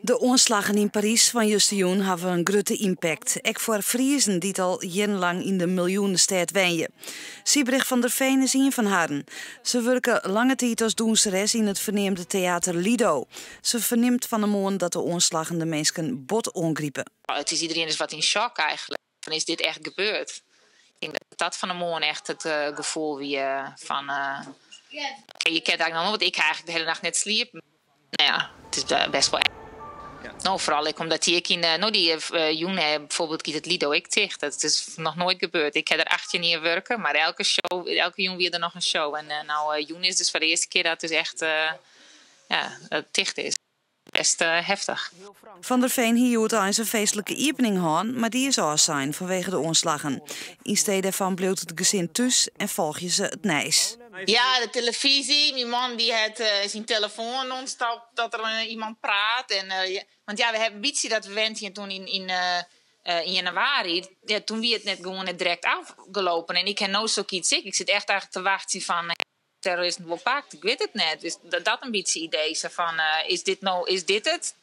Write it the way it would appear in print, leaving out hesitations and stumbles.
De aanslagen in Parijs van justejoen hebben een grote impact. Ook voor Friezen die het al jarenlang in de miljoenenstad wonen. Siebrich van der Veen is een van haren. Ze werken lange tijd als doensteres in het verneemde theater Lido. Ze verneemt van de man dat de aanslagen de mensen bot ongrijpen. Het is iedereen is wat in shock eigenlijk. Van is dit echt gebeurd? Ik denk dat van de man echt het gevoel wie van... je kent eigenlijk nog want ik eigenlijk de hele nacht net sliep. Nou ja, het is best wel. Ja. Nou, vooral omdat ik in die jongen bijvoorbeeld het Lido ik tegen. Dat is nog nooit gebeurd. Ik heb er 8 jaar niet werken, maar elke jongen weer er nog een show. En jongen is dus voor de eerste keer dat het dus echt dicht is. Best heftig. Van der Veen hield al eens een feestelijke opening aan, maar die is al zijn vanwege de aanslagen. In steeds daarvan bleef het gezin thuis en volg je ze het nijs. Ja, de televisie. Mijn man die had zijn telefoon non-stop dat er iemand praat. Want ja, we hebben een beetje dat we wenten toen in januari. Ja, toen wie het net gewoon net direct afgelopen. En ik heb nou zoiets. Ik zit echt eigenlijk te wachten van terroristen wel pakt. Ik weet het net. Dus dat een beetje idee van is dit het?